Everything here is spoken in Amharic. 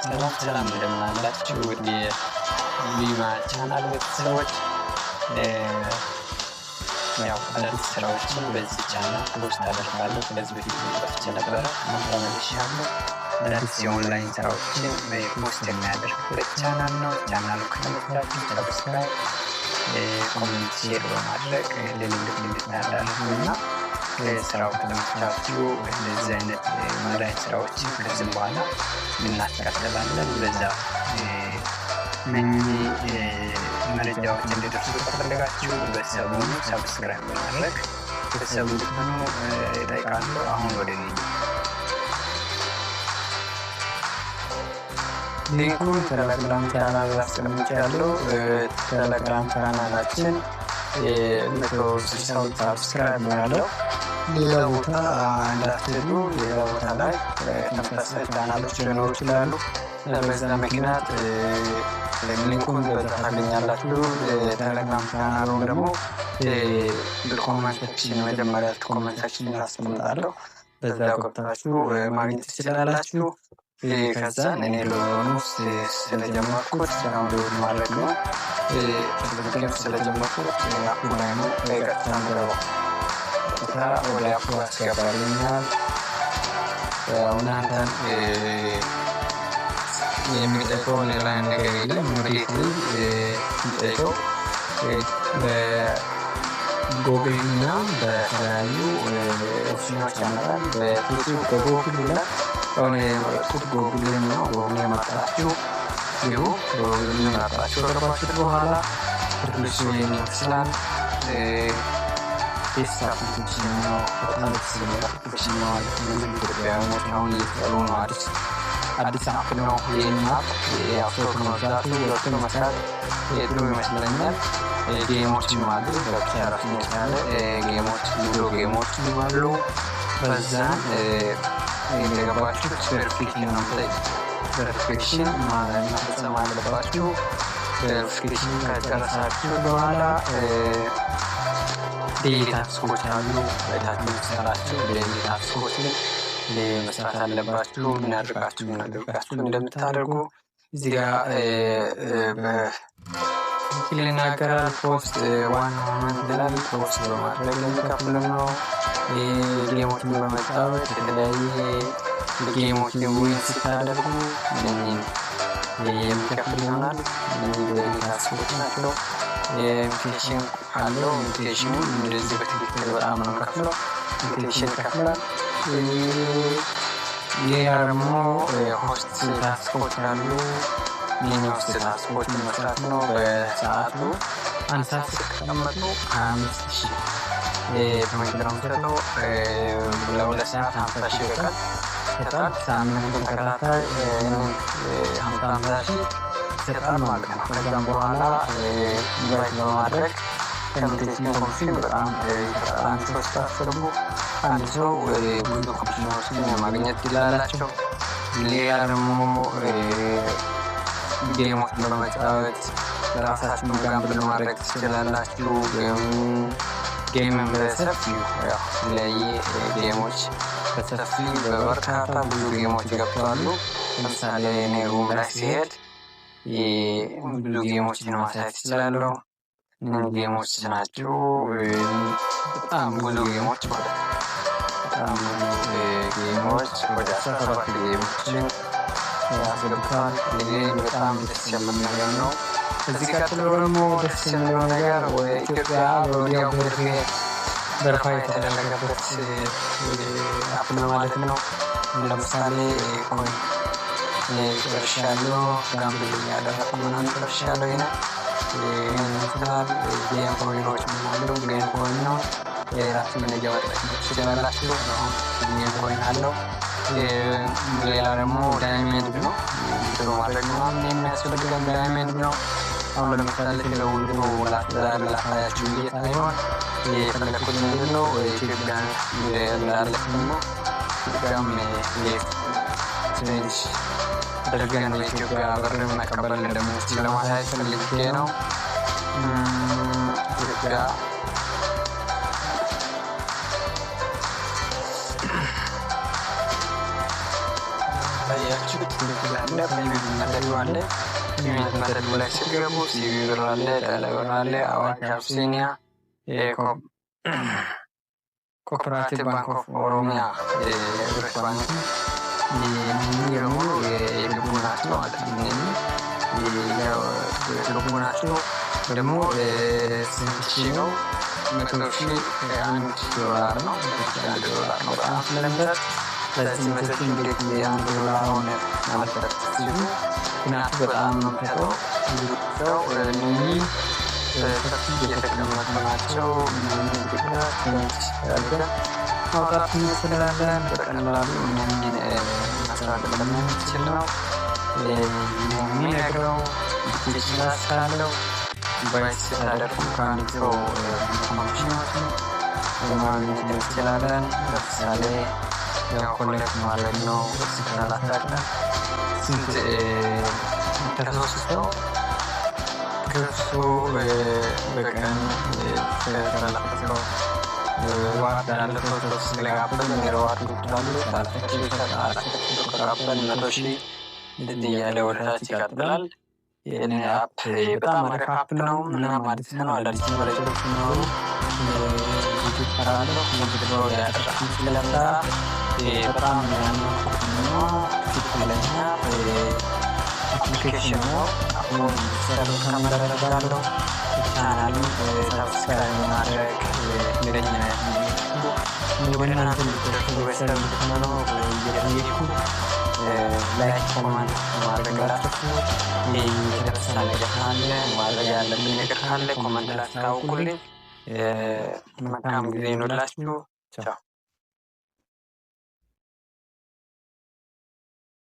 ሰላም እንደምን አላችሁ ውድ የሊማ ቻናል ቤተሰቦች። ያው አዳዲስ ስራዎችን በዚህ ቻናል ፖስት አደርጋለሁ። ከዚህ በፊት ጠፍቼ ነበረ፣ አሁን ተመልሻለሁ። አዳዲስ የኦንላይን ስራዎችን ፖስት የሚያደርግበት ቻናል ነው። ቻናሉ ከተመቻችሁ ሰብስክራይብ፣ ኮሜንት፣ ሼር በማድረግ ለሌሎች እንድታዳርሱ እና ስራው ከተመቻችሁ እንደዚህ አይነት ኦንላይን ስራዎችን ከዚህ በኋላ እናስቀጥላለን። በዛ መረጃዎች እንዲደርሱ ከፈለጋችሁ ቤተሰቡን ሰብስክራይብ በማድረግ ቤተሰቡ እንድትሆኑ እጠይቃለሁ። አሁን ወደ ሊንኩን ቴሌግራም ቻናል አስቀምጫለሁ። ቴሌግራም ቻናላችን 160 ሰብስክራይብ ነው ያለው። ሌላ ቦታ እንዳትሄዱ፣ ሌላ ቦታ ላይ ተመሳሳይ ቻናሎች ሊኖሩ ይችላሉ። በዛ ምክንያት ሊንኩን በዛ ታገኛላችሁ። ቴሌግራም ቻናሉን ደግሞ በኮሜንት ሴክሽን መጀመሪያ ኮሜንት ሴክሽን አስቀምጣለሁ። በዛ ገብታችሁ ማግኘት ትችላላችሁ። ከዛ እኔ ሎኑስ ስለጀመርኩት ዳውንሎድ ማድረግ ነው። ስለጀመርኩት አፑ ላይ ነው ቀጥታ ምገባው። ወደ አፑ ያስገባልኛል። እናንተን የሚጠቀው ሌላ ነገር የለም። ወዴት የሚጠቀው በጎግል እና በተለያዩ ኦፕሽኖች ያመጣል። በዩቲዩብ በጎግል እና አሁን የመረጥኩት ጎግል ነው። ጎግል የመጣችሁ ይሁ ጎግል መጣችሁ ከገባችሁት በኋላ ትርጉሱ ይመስላል። ቴስት አፕሊኬሽን ነው። በጣም ደስ የሚል አፕሊኬሽን ነው። ምንም ኢትዮጵያውያኖች አሁን እየተጠሉ ነው። አዲስ አፕ ነው። ይህን አፕ የአፕቶፕ መግዛቱ ሁለቱን መስራት ጥሩ ይመስለኛል። ጌሞችም አሉ። በብቻ ራሱን የቻለ ጌሞች ቪዲዮ ጌሞች አሉ። በዛን እንደገባችሁ ቬሪፊኬሽን ነው። ቬሪፊኬሽን መፈጸም አለባችሁ። ቬሪፊኬሽን ከጨረሳችሁ በኋላ ዴይሊ ታስኮች አሉ። በታችሁ ሰራችሁ ዴይሊ ታስኮችን መስራት አለባችሁ። ምን አድርጋችሁ እንደምታደርጉ እዚህ ጋር በኪል ይናገራል። ፖስት ዋና ይላል። ፖስት በማድረግ ለሚከፍል ነው። ጌሞችን በመጫወት የተለያየ ጌሞችን ዊን ስታደርጉ የሚከፍል ይሆናል። ታስኮች ናቸው። ኢንቪቴሽን አለው። ኢንቪቴሽኑ እንደዚህ በትክክል በጣም ነው ከፍለው ኢንቪቴሽን ይከፍላል። ሌላ ደግሞ ሆስት ታስኮች አሉ። ሚኒ ሆስት ታስኮች መስራት ነው። በሰዓቱ አንድ ሰዓት ሲቀመጡ 25,000 ተመክረው ሰጥተው ለሁለት ሰዓት 50,000 ይበቃል ይሰጣል። ሳምንት ተከታታይ 50,000 ይሰጣል ማለት ነው። ከዛም በኋላ ኢንቫይት በማድረግ ከኢንቪቴሽን ኮሚሽን በጣም ይሰጣል። አንድ ሰው ስታስገቡ አንድ ሰው ብዙ ኮሚሽኖችን ማግኘት ይችላላቸው። ሌላ ደግሞ ጌሞችን በመጫወት ራሳችሁን ጋምብል ማድረግ ትችላላችሁ። ጌምን በሰፊው የተለያየ ጌሞች በሰፊው በበርካታ ብዙ ጌሞች ገብተዋሉ። ለምሳሌ እኔ ሩም ላይ ሲሄድ ብዙ ጌሞችን ማሳየት ይችላለሁ። ጌሞች ናቸው። በጣም ብዙ ጌሞች ማለት ነው። በጣም ብዙ ጌሞች ወደ 17 ጌሞችን ያስገብታል። ይሄ በጣም ደስ የሚል ነገር ነው። እዚህ ቀጥሎ ደግሞ ደስ የሚለው ነገር ወደ ኢትዮጵያ ወዲያው ቬሪፋይ የተደረገበት አፕ ነው ማለት ነው። ለምሳሌ ኮይን ጨርሻለሁ፣ ጋምብል ያደረኩ ምናምን ጨርሻለሁ። ይመስላል ጌም ኮይኖች አሉ። ጌም ኮይን ነው የራሱ መነጃ ወጥተህ ትችላላችሁ። ጌም ኮይን አለው። ሌላ ደግሞ ዳይመንድ ነው። ጥሩ ማድረግ ነው የሚያስፈልገን ዳይመንድ ነው። አሁን ለምሳሌ ስለውልዶ ላሳያችሁ እየታየዋል። የፈለኩት ምንድን ነው ኢትዮጵያን እንዳለፍና ኢትዮጵያም ትንሽ አድርገን የኢትዮጵያ ብር መቀበል እንደምንችል ለማሳየት ፈልጌ ነው። ኢትዮጵያ እንዳያችሁት ትክክል ፔመንት መተዱ አለ። ፔመንት መተዱ ላይ ስትገቡ ሲቪ ብር አለ፣ ዳላ ብር አለ፣ አዋሽ አቢሲኒያ፣ ኮኦፐሬቲቭ ባንክ ኦፍ ኦሮሚያ የህብረት ባንክ የሚሆኑ የገቡ ናቸው ማለት ነው። የገቡ ናቸው ደግሞ ስንት ሺህ ነው? 100,000 $1 ነው። $1 ነው በጣም ስለሚሰጥ ለዚህ 100,000 እንዴት $1 ሆነ ማለት ሲሉ ምክንያቱ በጣም ነው የሚሰጠው። ሰው እነኚህ ሰፊ የተቀመጡ ናቸው። ማውጣት እንችላለን በቀላሉ እነኚህን መስራት ስለምንችል ነው የሚነግረው። ዲጂታል ካለው ባይት ስታደርጉ ከአንድ ሰው ኢንፎርሜሽኖችን ማግኘት እንችላለን። ለምሳሌ ያው ኮሌክት ማድረግ ነው። ስላላታቀ ስንት ከሶስት ሰው በቀን ከሰላሰው ዋት ያለፈው ሰው ስለጋበን የረዋት ጉዳሉ ሳልፈቸው ይሰጣል። ከጋበን 100,000 እንደዚህ እያለ ወደታች ይቀጥላል። ይህን አፕ በጣም አሪፍ አፕ ነው። ምንም አዲስ ነው። አዳዲስ መረጃዎች ሲኖሩ ዩቲዩብ እሰራለሁ። ምንድነው ያደረኩት ስለምሰራ በጣም ትክክለኛ አፕሊኬሽን ነው። አሁን ሰሩ ከመረዳለሁ ቻናሉን ሰብስክራይብ ማድረግ እንደኛ ወደናንተ ልትደርሱ በሰሩ ነው እየጠየኩ ላይክ ኮሜንት ማድረግ አትርሱ። የተረሳ ነገር ካለ ማድረግ ያለብን ነገር ካለ ኮሜንት ላይ አስታውቁልኝ። መልካም ጊዜ ይሁንላችሁ። ቻው